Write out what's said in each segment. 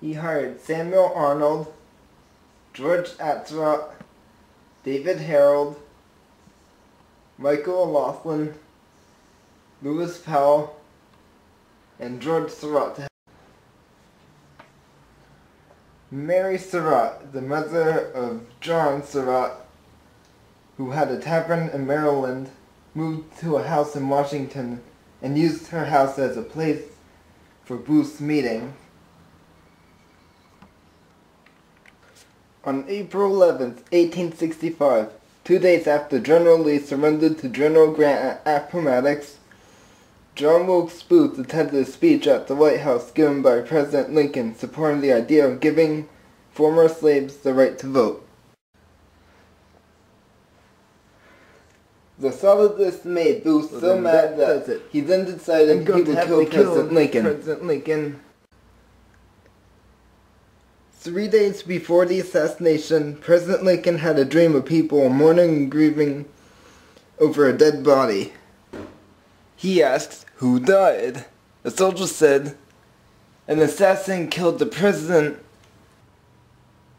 He hired Samuel Arnold, George Atzerott, David Harold, Michael O'Loughlin, Lewis Powell, and George Surratt to help. Mary Surratt, the mother of John Surratt, who had a tavern in Maryland, moved to a house in Washington and used her house as a place for Booth's meeting. On April 11th, 1865, 2 days after General Lee surrendered to General Grant at Appomattox, John Wilkes Booth attended a speech at the White House given by President Lincoln supporting the idea of giving former slaves the right to vote. The thought of this made Booth so mad that he then decided he would kill President Lincoln. 3 days before the assassination, President Lincoln had a dream of people mourning and grieving over a dead body. He asked, "Who died?" The soldier said, "An assassin killed the president."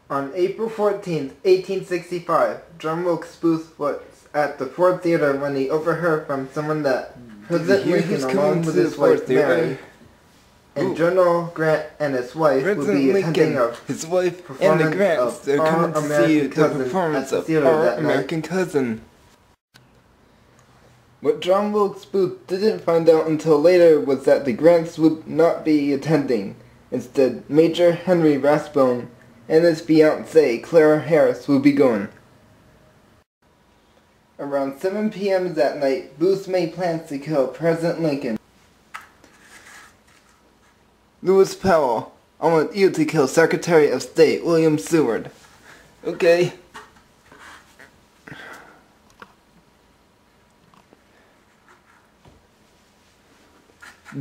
On April 14th, 1865, John Wilkes Booth was at the Ford Theater when he overheard from someone that President Lincoln, along with his wife Mary, and General Grant and his wife would be attending his wife and the Grants. They're coming to see the performance of Our American Cousin. What John Wilkes Booth didn't find out until later was that the Grants would not be attending. Instead, Major Henry Rathbone and his fiancée Clara Harris would be going. Around 7 p.m. that night, Booth made plans to kill President Lincoln. "Lewis Powell, I want you to kill Secretary of State William Seward." "Okay."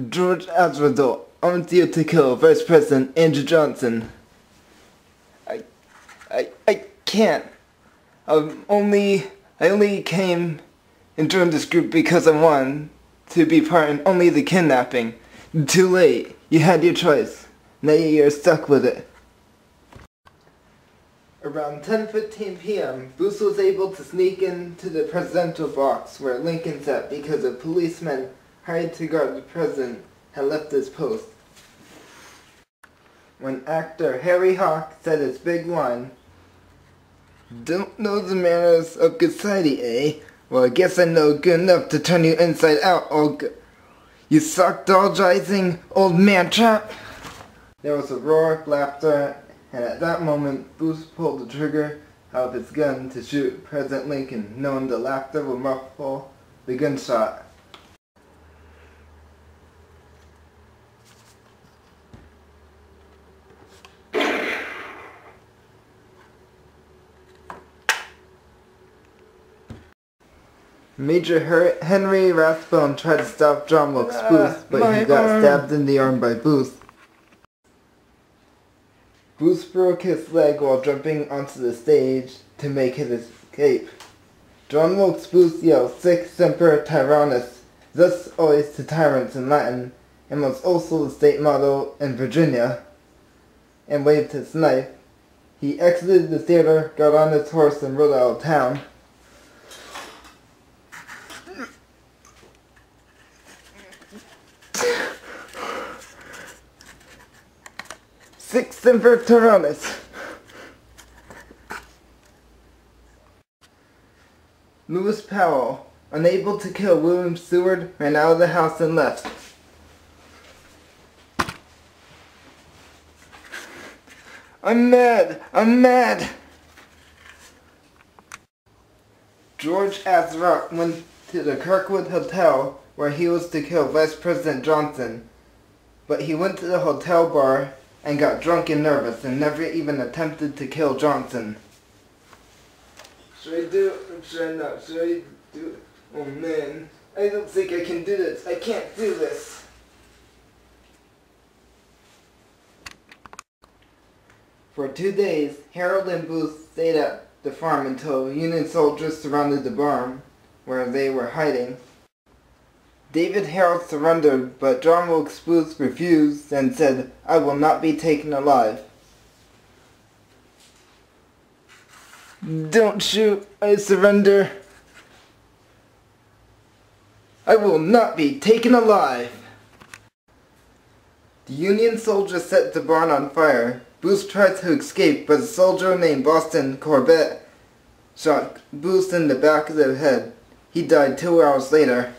"George Atzerott, I want you to kill Vice President Andrew Johnson." I can't. I only came and joined this group because I wanted to be part in only the kidnapping. Too late. You had your choice. Now you're stuck with it. Around 10:15 p.m., Booth was able to sneak into the presidential box where Lincoln sat because a policeman hired to guard the president had left his post. When actor Harry Hawk said his big line, "Don't know the manners of good society, eh? Well, I guess I know good enough to turn you inside out, you sock-dogizing old man chap." There was a roar of laughter, and at that moment, Booth pulled the trigger out of his gun to shoot President Lincoln, knowing the laughter would muffle the gunshot. Major Henry Rathbone tried to stop John Wilkes Booth, but he got stabbed in the arm by Booth. Booth broke his leg while jumping onto the stage to make his escape. John Wilkes Booth yelled "Sic semper tyrannis," thus always to tyrants in Latin, and was also the state motto in Virginia, and waved his knife. He exited the theater, got on his horse, and rode out of town. "Sic semper tyrannis." Lewis Powell, unable to kill William Seward, ran out of the house and left. I'm mad! George Atzerott went to the Kirkwood Hotel where he was to kill Vice President Johnson, but he went to the hotel bar and got drunk and nervous and never even attempted to kill Johnson. Should I do it or should I not? Should I do it? Oh man, I don't think I can do this. I can't do this. For 2 days, Harold and Booth stayed at the farm until Union soldiers surrounded the barn where they were hiding. David Harold surrendered, but John Wilkes Booth refused and said, "I will not be taken alive." "Don't shoot, I surrender. I will not be taken alive." The Union soldiers set the barn on fire. Booth tried to escape, but a soldier named Boston Corbett shot Booth in the back of the head. He died 2 hours later.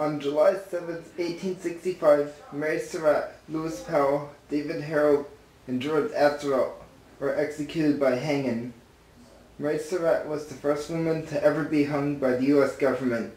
On July 7, 1865, Mary Surratt, Lewis Powell, David Harold, and George Atzerodt were executed by hanging. Mary Surratt was the first woman to ever be hung by the U.S. government.